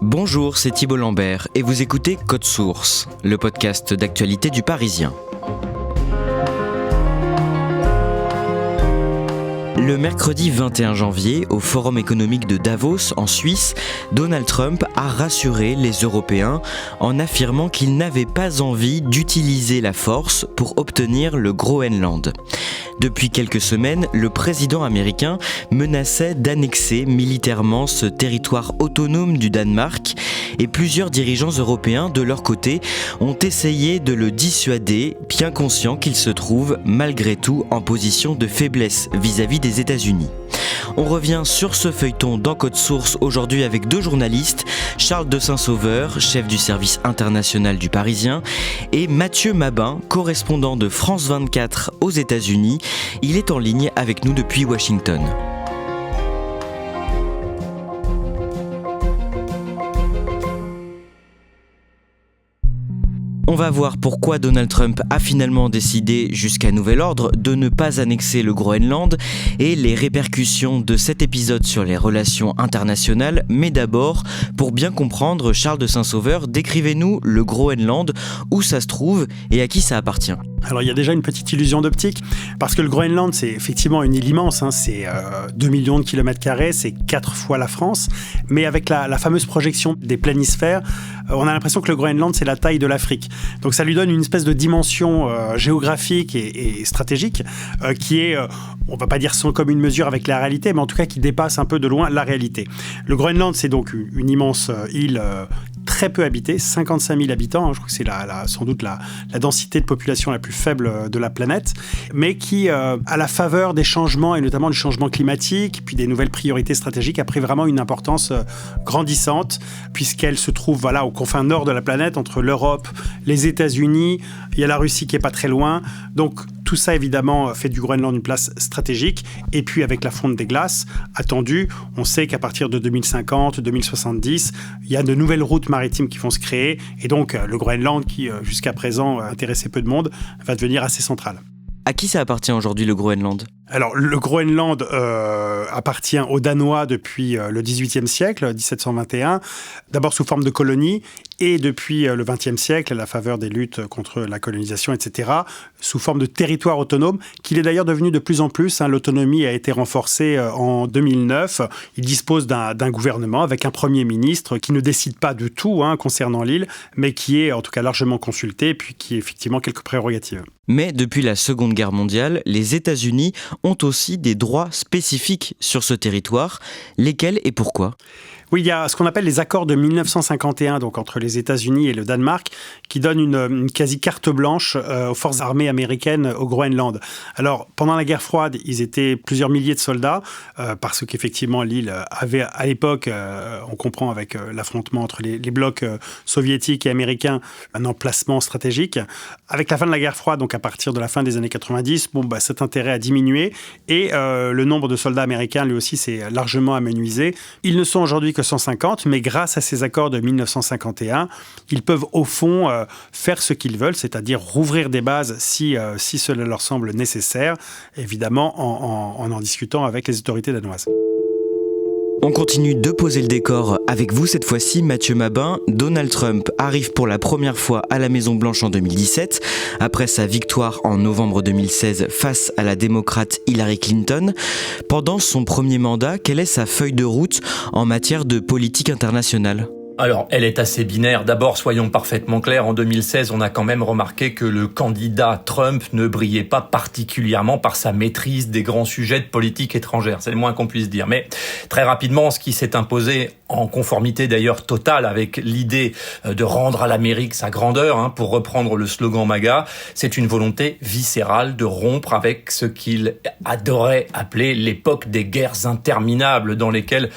Bonjour, c'est Thibault Lambert et vous écoutez Code Source, le podcast d'actualité du Parisien. Le mercredi 21 janvier, au Forum économique de Davos, en Suisse, Donald Trump a rassuré les Européens en affirmant qu'il n'avait pas envie d'utiliser la force pour obtenir le Groenland. Depuis quelques semaines, le président américain menaçait d'annexer militairement ce territoire autonome du Danemark et plusieurs dirigeants européens, de leur côté, ont essayé de le dissuader, bien conscients qu'il se trouve malgré tout en position de faiblesse vis-à-vis des États-Unis. On revient sur ce feuilleton dans Code Source aujourd'hui avec deux journalistes, Charles de Saint-Sauveur, chef du service international du Parisien, et Mathieu Mabin, correspondant de France 24 aux États-Unis. Il est en ligne avec nous depuis Washington. On va voir pourquoi Donald Trump a finalement décidé, jusqu'à nouvel ordre, de ne pas annexer le Groenland et les répercussions de cet épisode sur les relations internationales. Mais d'abord, pour bien comprendre, Charles de Saint-Sauveur, décrivez-nous le Groenland, où ça se trouve et à qui ça appartient. Alors il y a déjà une petite illusion d'optique, parce que le Groenland c'est effectivement une île immense, c'est 2 millions de kilomètres carrés, c'est 4 fois la France, mais avec la fameuse projection des planisphères, on a l'impression que le Groenland c'est la taille de l'Afrique. Donc ça lui donne une espèce de dimension géographique et stratégique qui est, on va pas dire sans commune mesure avec la réalité, mais en tout cas qui dépasse un peu de loin la réalité. Le Groenland c'est donc une immense île très peu habitée, 55 000 habitants, je crois que c'est sans doute la densité de population la plus faible de la planète, mais qui, à la faveur des changements, et notamment du changement climatique, puis des nouvelles priorités stratégiques, a pris vraiment une importance grandissante, puisqu'elle se trouve aux confins nord de la planète, entre l'Europe, les États-Unis, il y a la Russie qui est pas très loin, donc tout ça, évidemment, fait du Groenland une place stratégique. Et puis, avec la fonte des glaces attendue, on sait qu'à partir de 2050, 2070, il y a de nouvelles routes maritimes qui vont se créer. Et donc, le Groenland, qui jusqu'à présent intéressait peu de monde, va devenir assez central. À qui ça appartient aujourd'hui, le Groenland ? Alors, le Groenland appartient aux Danois depuis le XVIIIe siècle, 1721, d'abord sous forme de colonie, et depuis le XXe siècle, à la faveur des luttes contre la colonisation, etc., sous forme de territoire autonome, qu'il est d'ailleurs devenu de plus en plus. L'autonomie a été renforcée en 2009. Il dispose d'un gouvernement avec un Premier ministre qui ne décide pas de tout concernant l'île, mais qui est en tout cas largement consulté, et puis qui a effectivement quelques prérogatives. Mais depuis la Seconde Guerre mondiale, les États-Unis ont aussi des droits spécifiques sur ce territoire. Lesquels et pourquoi ? Oui, il y a ce qu'on appelle les accords de 1951, donc entre les États-Unis et le Danemark, qui donnent une quasi carte blanche aux forces armées américaines au Groenland. Alors, pendant la guerre froide, ils étaient plusieurs milliers de soldats, parce qu'effectivement, l'île avait, à l'époque, on comprend avec l'affrontement entre les blocs soviétiques et américains, un emplacement stratégique. Avec la fin de la guerre froide, donc à partir de la fin des années 90, cet intérêt a diminué et le nombre de soldats américains, lui aussi, s'est largement amenuisé. Ils ne sont aujourd'hui que 150, mais grâce à ces accords de 1951, ils peuvent au fond faire ce qu'ils veulent, c'est-à-dire rouvrir des bases si cela leur semble nécessaire, évidemment en discutant avec les autorités danoises. On continue de poser le décor avec vous cette fois-ci, Mathieu Mabin. Donald Trump arrive pour la première fois à la Maison-Blanche en 2017, après sa victoire en novembre 2016 face à la démocrate Hillary Clinton. Pendant son premier mandat, quelle est sa feuille de route en matière de politique internationale ? Alors, elle est assez binaire. D'abord, soyons parfaitement clairs, en 2016, on a quand même remarqué que le candidat Trump ne brillait pas particulièrement par sa maîtrise des grands sujets de politique étrangère. C'est le moins qu'on puisse dire. Mais très rapidement, ce qui s'est imposé, en conformité d'ailleurs totale avec l'idée de rendre à l'Amérique sa grandeur, pour reprendre le slogan MAGA, c'est une volonté viscérale de rompre avec ce qu'il adorait appeler l'époque des guerres interminables dans lesquelles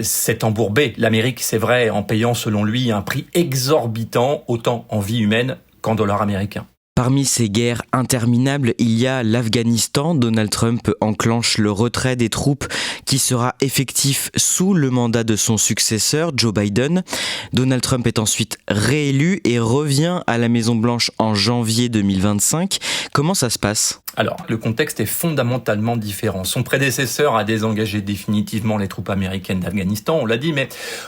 s'est embourbée l'Amérique, c'est vrai, en payant selon lui un prix exorbitant, autant en vie humaine qu'en dollars américains. Parmi ces guerres interminables, il y a l'Afghanistan. Donald Trump enclenche le retrait des troupes qui sera effectif sous le mandat de son successeur, Joe Biden. Donald Trump est ensuite réélu et revient à la Maison-Blanche en janvier 2025. Comment ça se passe ? Alors, le contexte est fondamentalement différent. Son prédécesseur a désengagé définitivement les troupes américaines d'Afghanistan, on l'a dit, mais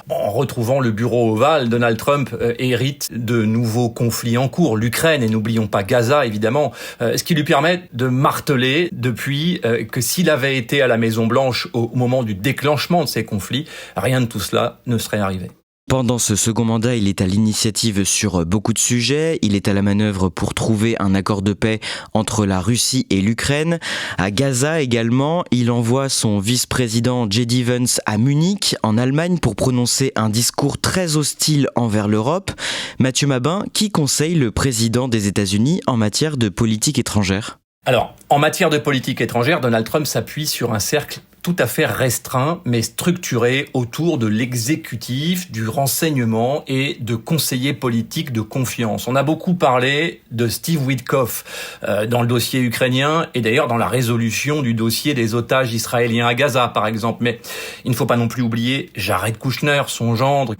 en retrouvant le bureau ovale, Donald Trump hérite de nouveaux conflits en cours. L'Ukraine, et n'oublions pas Gaza, évidemment, ce qui lui permet de marteler depuis que s'il avait été à la Maison-Blanche au moment du déclenchement de ces conflits, rien de tout cela ne serait arrivé. Pendant ce second mandat, il est à l'initiative sur beaucoup de sujets. Il est à la manœuvre pour trouver un accord de paix entre la Russie et l'Ukraine. À Gaza également, il envoie son vice-président J.D. Vance à Munich, en Allemagne, pour prononcer un discours très hostile envers l'Europe. Mathieu Mabin, qui conseille le président des États-Unis en matière de politique étrangère ? Alors, en matière de politique étrangère, Donald Trump s'appuie sur un cercle tout à fait restreint, mais structuré autour de l'exécutif, du renseignement et de conseillers politiques de confiance. On a beaucoup parlé de Steve Witkoff dans le dossier ukrainien et d'ailleurs dans la résolution du dossier des otages israéliens à Gaza, par exemple. Mais il ne faut pas non plus oublier Jared Kushner, son gendre.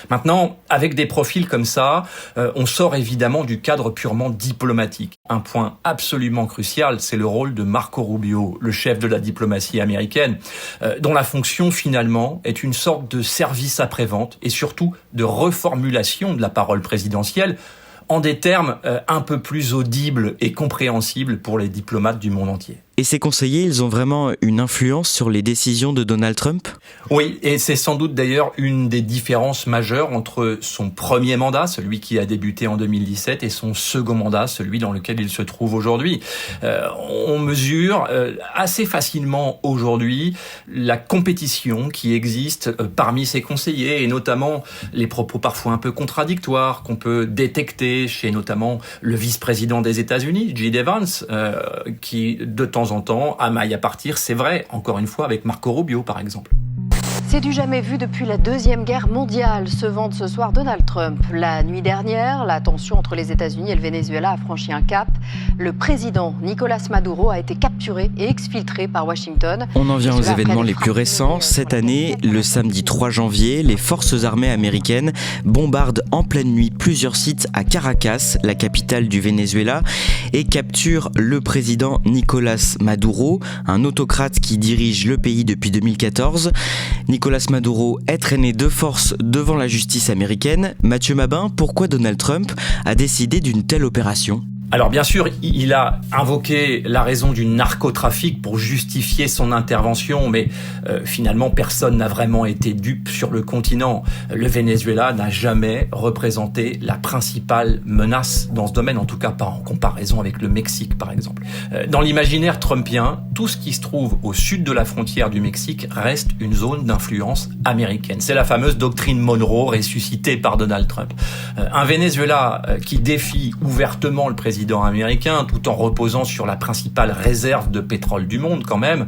Maintenant, avec des profils comme ça, on sort évidemment du cadre purement diplomatique. Un point absolument crucial, c'est le rôle de Marco Rubio, le chef de la diplomatie américaine, dont la fonction finalement est une sorte de service après-vente et surtout de reformulation de la parole présidentielle en des termes un peu plus audibles et compréhensibles pour les diplomates du monde entier. Et ces conseillers, ils ont vraiment une influence sur les décisions de Donald Trump ? Oui, et c'est sans doute d'ailleurs une des différences majeures entre son premier mandat, celui qui a débuté en 2017, et son second mandat, celui dans lequel il se trouve aujourd'hui. On mesure assez facilement aujourd'hui la compétition qui existe parmi ses conseillers, et notamment les propos parfois un peu contradictoires qu'on peut détecter chez notamment le vice-président des États-Unis, J.D. Vance, qui de temps en temps amaille à partir, c'est vrai, encore une fois avec Marco Rubio par exemple. C'est du jamais vu depuis la Deuxième Guerre mondiale, se vante ce soir Donald Trump. La nuit dernière, la tension entre les États-Unis et le Venezuela a franchi un cap. Le président Nicolás Maduro a été capturé et exfiltré par Washington. On en vient aux événements les plus récents. Cette année, le samedi 3 janvier, les forces armées américaines bombardent en pleine nuit plusieurs sites à Caracas, la capitale du Venezuela, et capturent le président Nicolás Maduro, un autocrate qui dirige le pays depuis 2014. Nicolás Maduro est traîné de force devant la justice américaine. Mathieu Mabin, pourquoi Donald Trump a décidé d'une telle opération ? Alors bien sûr, il a invoqué la raison du narcotrafic pour justifier son intervention, mais finalement personne n'a vraiment été dupe sur le continent. Le Venezuela n'a jamais représenté la principale menace dans ce domaine, en tout cas pas en comparaison avec le Mexique par exemple. Dans l'imaginaire trumpien, tout ce qui se trouve au sud de la frontière du Mexique reste une zone d'influence américaine. C'est la fameuse doctrine Monroe ressuscitée par Donald Trump. Un Venezuela qui défie ouvertement le président américain, tout en reposant sur la principale réserve de pétrole du monde quand même,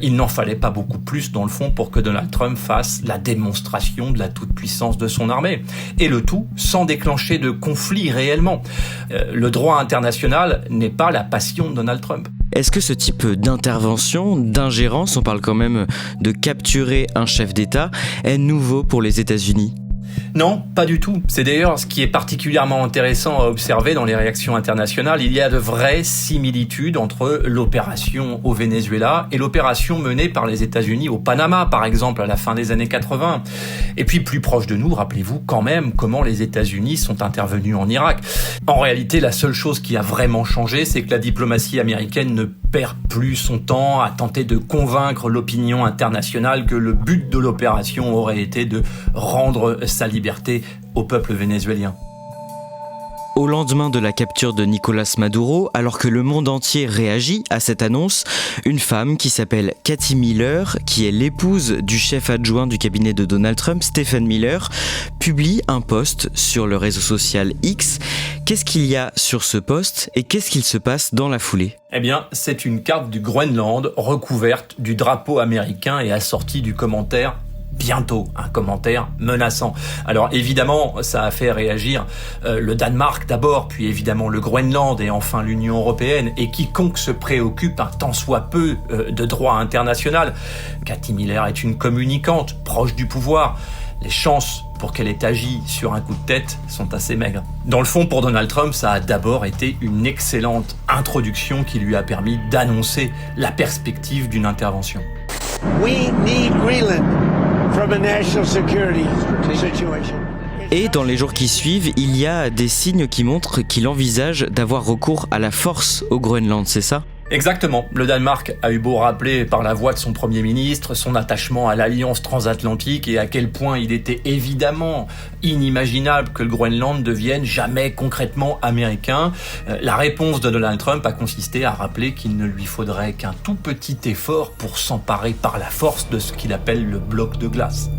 il n'en fallait pas beaucoup plus dans le fond pour que Donald Trump fasse la démonstration de la toute-puissance de son armée. Et le tout sans déclencher de conflit réellement. Le droit international n'est pas la passion de Donald Trump. Est-ce que ce type d'intervention, d'ingérence, on parle quand même de capturer un chef d'État, est nouveau pour les États-Unis ? Non, pas du tout. C'est d'ailleurs ce qui est particulièrement intéressant à observer dans les réactions internationales. Il y a de vraies similitudes entre l'opération au Venezuela et l'opération menée par les États-Unis au Panama, par exemple, à la fin des années 80. Et puis, plus proche de nous, rappelez-vous quand même comment les États-Unis sont intervenus en Irak. En réalité, la seule chose qui a vraiment changé, c'est que la diplomatie américaine ne perd plus son temps à tenter de convaincre l'opinion internationale que le but de l'opération aurait été de rendre sa liberté au peuple vénézuélien. Au lendemain de la capture de Nicolás Maduro, alors que le monde entier réagit à cette annonce, une femme qui s'appelle Cathy Miller, qui est l'épouse du chef adjoint du cabinet de Donald Trump, Stephen Miller, publie un post sur le réseau social X. Qu'est-ce qu'il y a sur ce post et qu'est-ce qu'il se passe dans la foulée ? Eh bien, c'est une carte du Groenland recouverte du drapeau américain et assortie du commentaire « bientôt, un commentaire menaçant. Alors évidemment, ça a fait réagir le Danemark d'abord, puis évidemment le Groenland et enfin l'Union européenne, et quiconque se préoccupe un tant soit peu de droit international. Cathy Miller est une communicante, proche du pouvoir. Les chances pour qu'elle ait agi sur un coup de tête sont assez maigres. Dans le fond, pour Donald Trump, ça a d'abord été une excellente introduction qui lui a permis d'annoncer la perspective d'une intervention. We need Greenland from a national security situation. Et dans les jours qui suivent, il y a des signes qui montrent qu'il envisage d'avoir recours à la force au Groenland, c'est ça ? Exactement. Le Danemark a eu beau rappeler par la voix de son Premier ministre son attachement à l'alliance transatlantique et à quel point il était évidemment inimaginable que le Groenland devienne jamais concrètement américain. La réponse de Donald Trump a consisté à rappeler qu'il ne lui faudrait qu'un tout petit effort pour s'emparer par la force de ce qu'il appelle le bloc de glace.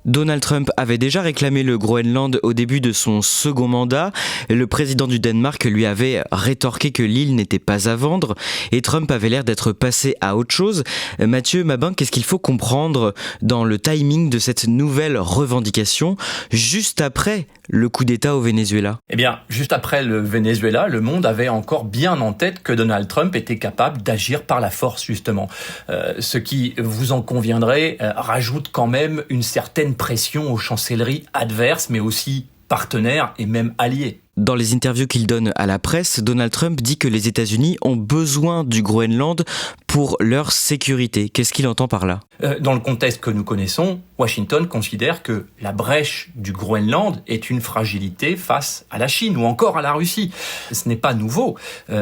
Donald Trump avait déjà réclamé le Groenland au début de son second mandat. Le président du Danemark lui avait rétorqué que l'île n'était pas à vendre et Trump avait l'air d'être passé à autre chose. Mathieu Mabin, qu'est-ce qu'il faut comprendre dans le timing de cette nouvelle revendication juste après le coup d'État au Venezuela ? Eh bien, juste après le Venezuela, le monde avait encore bien en tête que Donald Trump était capable d'agir par la force, justement. Ce qui, vous en conviendrez, rajoute quand même une certaine pression aux chancelleries adverses, mais aussi partenaires et même alliés. Dans les interviews qu'il donne à la presse, Donald Trump dit que les États-Unis ont besoin du Groenland pour leur sécurité. Qu'est-ce qu'il entend par là ? Dans le contexte que nous connaissons, Washington considère que la brèche du Groenland est une fragilité face à la Chine ou encore à la Russie. Ce n'est pas nouveau.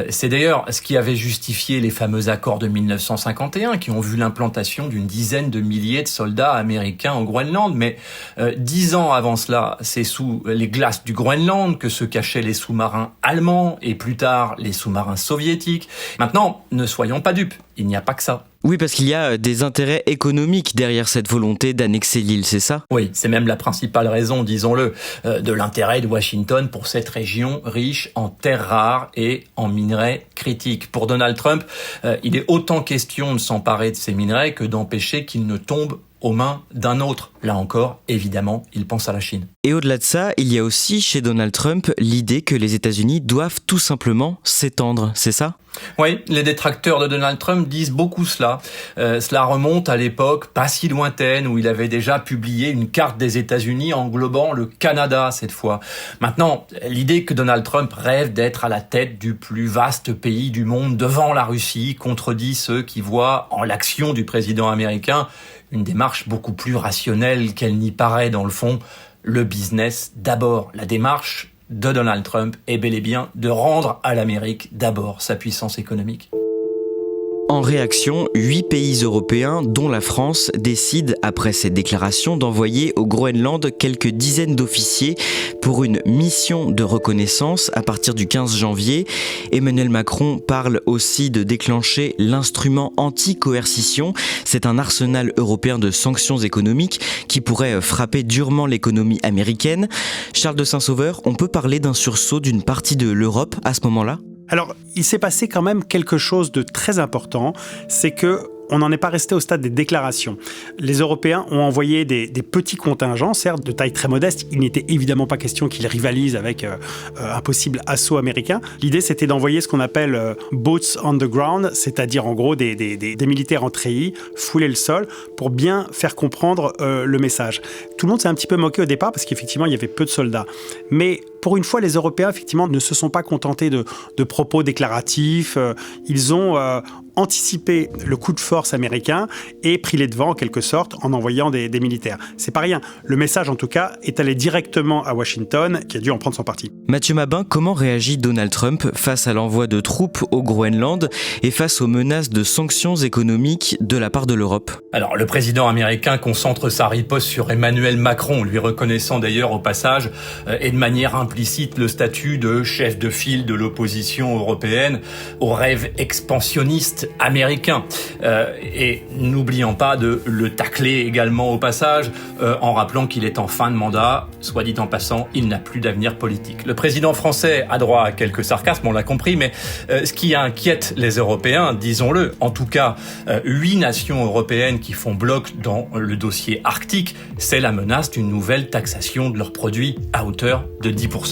C'est d'ailleurs ce qui avait justifié les fameux accords de 1951 qui ont vu l'implantation d'une dizaine de milliers de soldats américains au Groenland. Mais 10 ans avant cela, c'est sous les glaces du Groenland que se cachaient les sous-marins allemands et plus tard les sous-marins soviétiques. Maintenant, ne soyons pas dupes, il n'y a pas que ça. Oui, parce qu'il y a des intérêts économiques derrière cette volonté d'annexer l'île, c'est ça ? Oui, c'est même la principale raison, disons-le, de l'intérêt de Washington pour cette région riche en terres rares et en minerais critiques. Pour Donald Trump, il est autant question de s'emparer de ces minerais que d'empêcher qu'ils ne tombent aux mains d'un autre. Là encore, évidemment, il pense à la Chine. Et au-delà de ça, il y a aussi chez Donald Trump l'idée que les États-Unis doivent tout simplement s'étendre, c'est ça ? Oui, les détracteurs de Donald Trump disent beaucoup cela. Cela remonte à l'époque pas si lointaine où il avait déjà publié une carte des États-Unis englobant le Canada cette fois. Maintenant, l'idée que Donald Trump rêve d'être à la tête du plus vaste pays du monde devant la Russie contredit ceux qui voient en l'action du président américain une démarche beaucoup plus rationnelle qu'elle n'y paraît dans le fond. Le business d'abord, la démarche de Donald Trump est bel et bien de rendre à l'Amérique d'abord sa puissance économique. En réaction, 8 pays européens, dont la France, décident, après cette déclaration, d'envoyer au Groenland quelques dizaines d'officiers pour une mission de reconnaissance à partir du 15 janvier. Emmanuel Macron parle aussi de déclencher l'instrument anti-coercition. C'est un arsenal européen de sanctions économiques qui pourrait frapper durement l'économie américaine. Charles de Saint-Sauveur, on peut parler d'un sursaut d'une partie de l'Europe à ce moment-là ? Alors, il s'est passé quand même quelque chose de très important, c'est que on n'en est pas resté au stade des déclarations. Les Européens ont envoyé des petits contingents, certes de taille très modeste. Il n'était évidemment pas question qu'ils rivalisent avec un possible assaut américain. L'idée, c'était d'envoyer ce qu'on appelle boots on the ground, c'est-à-dire en gros des militaires en treillis, fouler le sol pour bien faire comprendre le message. Tout le monde s'est un petit peu moqué au départ parce qu'effectivement, il y avait peu de soldats. Mais pour une fois, les Européens, effectivement, ne se sont pas contentés de propos déclaratifs. Ils ont anticipé le coup de force américain et pris les devants en quelque sorte en envoyant des militaires. C'est pas rien. Le message en tout cas est allé directement à Washington qui a dû en prendre son parti. Mathieu Mabin, comment réagit Donald Trump face à l'envoi de troupes au Groenland et face aux menaces de sanctions économiques de la part de l'Europe ? Alors le président américain concentre sa riposte sur Emmanuel Macron, lui reconnaissant d'ailleurs au passage et de manière un implicite le statut de chef de file de l'opposition européenne au rêve expansionniste américain. Et n'oublions pas de le tacler également au passage, en rappelant qu'il est en fin de mandat. Soit dit en passant, il n'a plus d'avenir politique. Le président français a droit à quelques sarcasmes, on l'a compris, mais ce qui inquiète les Européens, disons-le, en tout cas 8 nations européennes qui font bloc dans le dossier arctique, c'est la menace d'une nouvelle taxation de leurs produits à hauteur de 10%.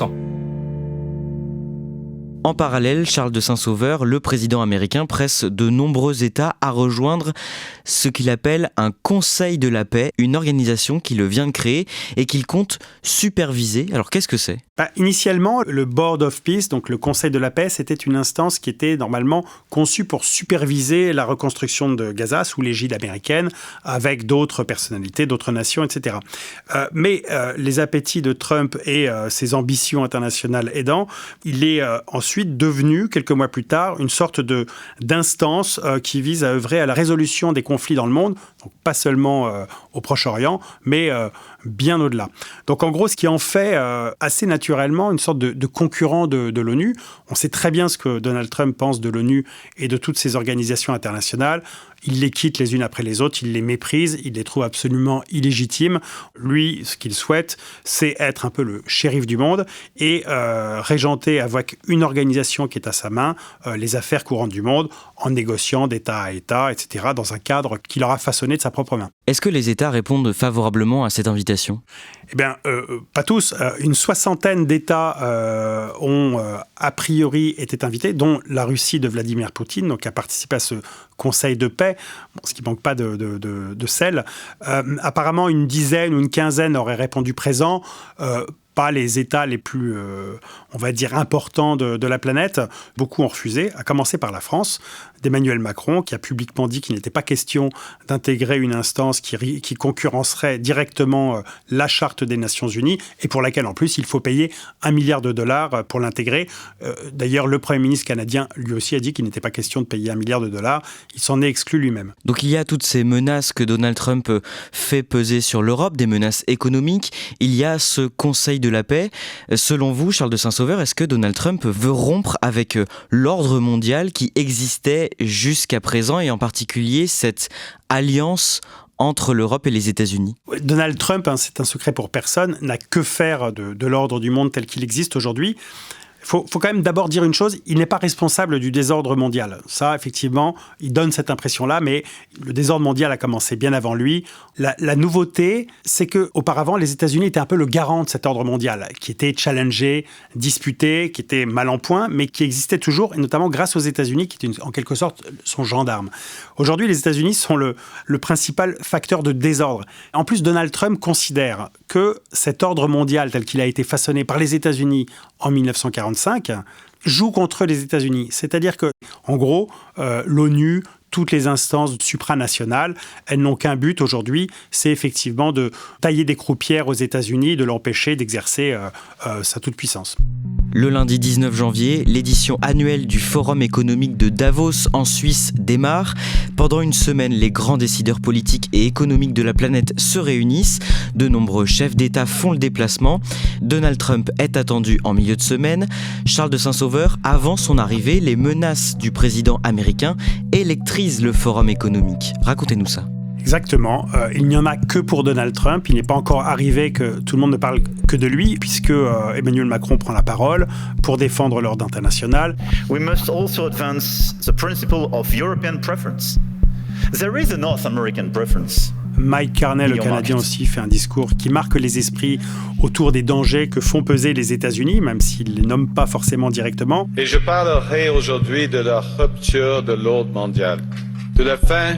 En parallèle, Charles de Saint-Sauveur, le président américain, presse de nombreux États à rejoindre ce qu'il appelle un Conseil de la paix, une organisation qu'il vient de créer et qu'il compte superviser. Alors qu'est-ce que c'est ? Initialement, le Board of Peace, donc le Conseil de la paix, c'était une instance qui était normalement conçue pour superviser la reconstruction de Gaza sous l'égide américaine, avec d'autres personnalités, d'autres nations, etc. Mais les appétits de Trump et ses ambitions internationales aidant, il est ensuite devenu, quelques mois plus tard, une sorte d'instance qui vise à œuvrer à la résolution des conflits dans le monde, donc pas seulement au Proche-Orient, mais bien au-delà. Donc en gros, ce qui en fait assez naturellement une sorte de concurrent de l'ONU. On sait très bien ce que Donald Trump pense de l'ONU et de toutes ces organisations internationales. Il les quitte les unes après les autres, il les méprise, il les trouve absolument illégitimes. Lui, ce qu'il souhaite, c'est être un peu le shérif du monde et régenter avec une organisation qui est à sa main les affaires courantes du monde en négociant d'État à État, etc., dans un cadre qu'il aura façonné de sa propre main. Est-ce que les États répondent favorablement à cette invitation ? Eh bien, pas tous. Une soixantaine d'États ont a priori été invités, dont la Russie de Vladimir Poutine, donc a participé à ce Conseil de paix, ce qui ne manque pas de sel. Apparemment, une dizaine ou une quinzaine auraient répondu présent. Pas les États les plus, on va dire, importants de la planète. Beaucoup ont refusé, à commencer par la France, d'Emmanuel Macron, qui a publiquement dit qu'il n'était pas question d'intégrer une instance qui concurrencerait directement la Charte des Nations Unies, et pour laquelle, en plus, il faut payer $1 milliard pour l'intégrer. D'ailleurs, le Premier ministre canadien, lui aussi, a dit qu'il n'était pas question de payer $1 milliard. Il s'en est exclu lui-même. Donc il y a toutes ces menaces que Donald Trump fait peser sur l'Europe, des menaces économiques. Il y a ce Conseil de la paix. Selon vous, Charles de Saint-Sauveur, est-ce que Donald Trump veut rompre avec l'ordre mondial qui existait jusqu'à présent et en particulier cette alliance entre l'Europe et les États-Unis ? Donald Trump, c'est un secret pour personne, n'a que faire de l'ordre du monde tel qu'il existe aujourd'hui. Il faut quand même d'abord dire une chose, il n'est pas responsable du désordre mondial. Ça, effectivement, il donne cette impression-là, mais le désordre mondial a commencé bien avant lui. La nouveauté, c'est qu'auparavant, les États-Unis étaient un peu le garant de cet ordre mondial, qui était challengé, disputé, qui était mal en point, mais qui existait toujours, et notamment grâce aux États-Unis, qui étaient en quelque sorte son gendarme. Aujourd'hui, les États-Unis sont le principal facteur de désordre. En plus, Donald Trump considère que cet ordre mondial, tel qu'il a été façonné par les États-Unis en 1945, joue contre les États-Unis. C'est-à-dire que, en gros, l'ONU, toutes les instances supranationales, elles n'ont qu'un but aujourd'hui, c'est effectivement de tailler des croupières aux États-Unis, de l'empêcher d'exercer sa toute-puissance. Le lundi 19 janvier, l'édition annuelle du Forum économique de Davos en Suisse démarre. Pendant une semaine, les grands décideurs politiques et économiques de la planète se réunissent. De nombreux chefs d'État font le déplacement. Donald Trump est attendu en milieu de semaine. Charles de Saint-Sauveur, avant son arrivée, les menaces du président américain électrisent le Forum économique. Racontez-nous ça. Exactement. Il n'y en a que pour Donald Trump. Il n'est pas encore arrivé que tout le monde ne parle que de lui, puisque Emmanuel Macron prend la parole pour défendre l'ordre international. We must also advance the principle of European preference. There is a North American preference. Mike Carney, le Canadien aussi, fait un discours qui marque les esprits autour des dangers que font peser les États-Unis, même s'il ne les nomme pas forcément directement. Et je parlerai aujourd'hui de la rupture de l'ordre mondial, de la fin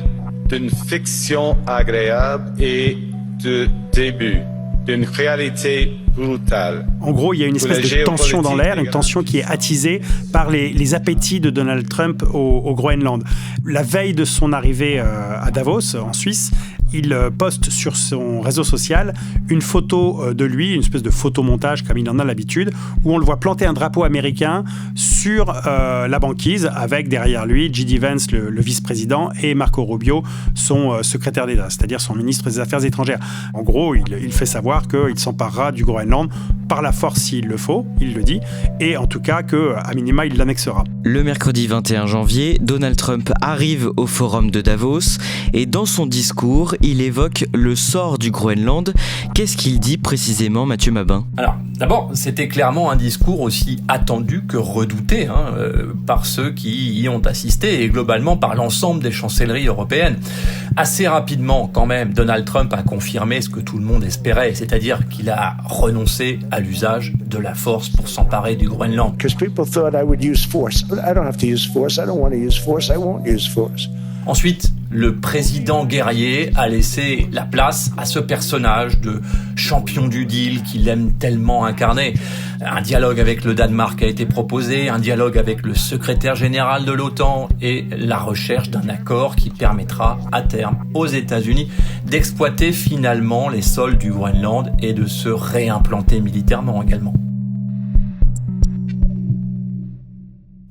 d'une fiction agréable et du début d'une réalité brutale. En gros, il y a une espèce de tension dans l'air, une tension qui est attisée par les appétits de Donald Trump au Groenland. La veille de son arrivée à Davos, en Suisse, il poste sur son réseau social une photo de lui, une espèce de photomontage comme il en a l'habitude, où on le voit planter un drapeau américain sur la banquise avec derrière lui J.D. Vance, le vice-président, et Marco Rubio, son secrétaire d'État, c'est-à-dire son ministre des Affaires étrangères. En gros, il fait savoir qu'il s'emparera du Groenland par la force s'il le faut, il le dit, et en tout cas qu'à minima, il l'annexera. Le mercredi 21 janvier, Donald Trump arrive au forum de Davos et dans son discours, il évoque le sort du Groenland. Qu'est-ce qu'il dit précisément, Mathieu Mabin ? Alors, d'abord, c'était clairement un discours aussi attendu que redouté par ceux qui y ont assisté et globalement par l'ensemble des chancelleries européennes. Assez rapidement, quand même, Donald Trump a confirmé ce que tout le monde espérait, c'est-à-dire qu'il a renoncé à l'usage de la force pour s'emparer du Groenland. Because people thought I would use force. I don't have to use force. I don't want to use force. I won't use force. Ensuite, le président guerrier a laissé la place à ce personnage de champion du deal qu'il aime tellement incarner. Un dialogue avec le Danemark a été proposé, un dialogue avec le secrétaire général de l'OTAN et la recherche d'un accord qui permettra à terme aux États-Unis d'exploiter finalement les sols du Groenland et de se réimplanter militairement également.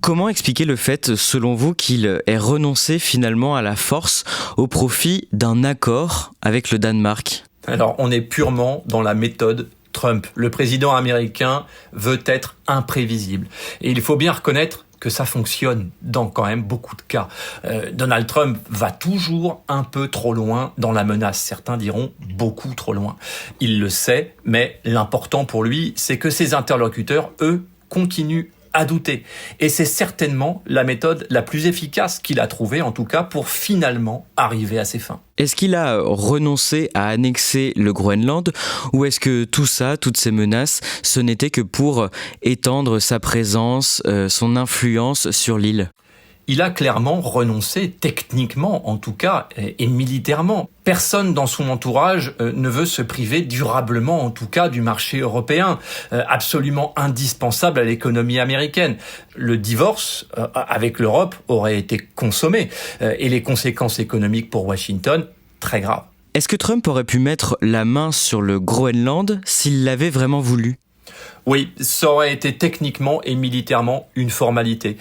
Comment expliquer le fait, selon vous, qu'il ait renoncé finalement à la force au profit d'un accord avec le Danemark ? Alors, on est purement dans la méthode Trump. Le président américain veut être imprévisible. Et il faut bien reconnaître que ça fonctionne dans quand même beaucoup de cas. Donald Trump va toujours un peu trop loin dans la menace. Certains diront beaucoup trop loin. Il le sait, mais l'important pour lui, c'est que ses interlocuteurs, eux, continuent à douter. Et c'est certainement la méthode la plus efficace qu'il a trouvée, en tout cas, pour finalement arriver à ses fins. Est-ce qu'il a renoncé à annexer le Groenland ou est-ce que tout ça, toutes ces menaces, ce n'était que pour étendre sa présence, son influence sur l'île ? Il a clairement renoncé, techniquement en tout cas, et militairement. Personne dans son entourage ne veut se priver durablement, en tout cas, du marché européen, absolument indispensable à l'économie américaine. Le divorce avec l'Europe aurait été consommé, et les conséquences économiques pour Washington, très graves. Est-ce que Trump aurait pu mettre la main sur le Groenland s'il l'avait vraiment voulu ? Oui, ça aurait été techniquement et militairement une formalité.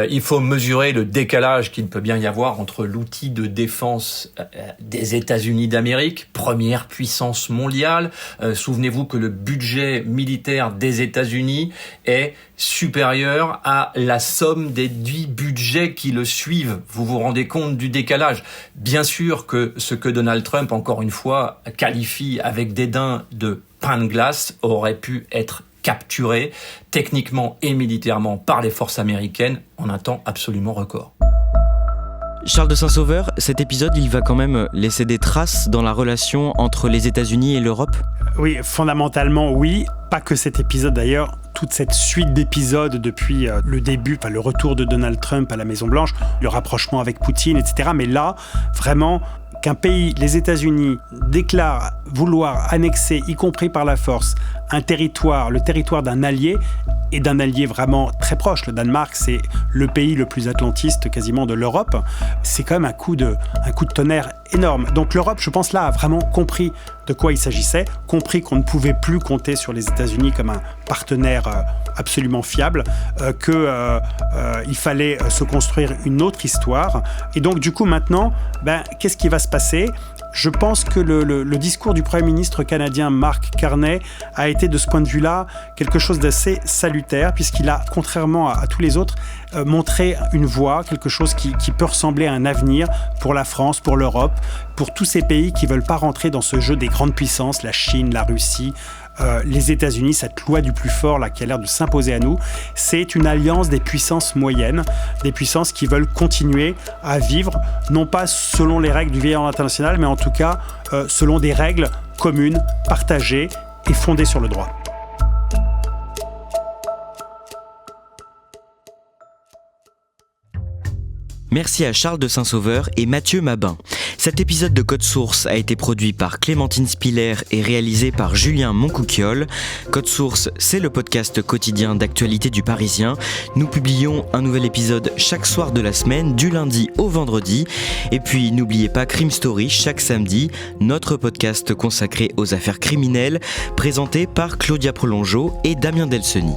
Il faut mesurer le décalage qu'il peut bien y avoir entre l'outil de défense des États-Unis d'Amérique, première puissance mondiale. Souvenez-vous que le budget militaire des États-Unis est supérieur à la somme des 10 budgets qui le suivent. Vous vous rendez compte du décalage ? Bien sûr que ce que Donald Trump, encore une fois, qualifie avec dédain de pain de glace aurait pu être capturé techniquement et militairement par les forces américaines en un temps absolument record. Charles de Saint-Sauveur, cet épisode, il va quand même laisser des traces dans la relation entre les États-Unis et l'Europe ? Oui, fondamentalement, oui. Pas que cet épisode d'ailleurs, toute cette suite d'épisodes depuis le début, le retour de Donald Trump à la Maison-Blanche, le rapprochement avec Poutine, etc. Mais là, vraiment, qu'un pays, les États-Unis, déclare vouloir annexer, y compris par la force, un territoire, le territoire d'un allié, et d'un allié vraiment très proche. Le Danemark, c'est le pays le plus atlantiste quasiment de l'Europe. C'est quand même un coup de tonnerre énorme. Donc l'Europe, je pense là, a vraiment compris de quoi il s'agissait, compris qu'on ne pouvait plus compter sur les États-Unis comme un partenaire absolument fiable, qu'il fallait se construire une autre histoire. Et donc du coup maintenant, qu'est-ce qui va se passer ? Je pense que le discours du Premier ministre canadien Mark Carney a été de ce point de vue-là quelque chose d'assez salutaire puisqu'il a, contrairement à tous les autres, montré une voie, quelque chose qui peut ressembler à un avenir pour la France, pour l'Europe, pour tous ces pays qui ne veulent pas rentrer dans ce jeu des grandes puissances, la Chine, la Russie, les États-Unis, cette loi du plus fort là, qui a l'air de s'imposer à nous. C'est une alliance des puissances moyennes, des puissances qui veulent continuer à vivre, non pas selon les règles du vieil ordre international, mais en tout cas selon des règles communes, partagées et fondées sur le droit. Merci à Charles de Saint-Sauveur et Mathieu Mabin. Cet épisode de Code Source a été produit par Clémentine Spiller et réalisé par Julien Moncouquiol. Code Source, c'est le podcast quotidien d'actualité du Parisien. Nous publions un nouvel épisode chaque soir de la semaine, du lundi au vendredi. Et puis n'oubliez pas Crime Story chaque samedi, notre podcast consacré aux affaires criminelles, présenté par Claudia Prolongeau et Damien Delseny.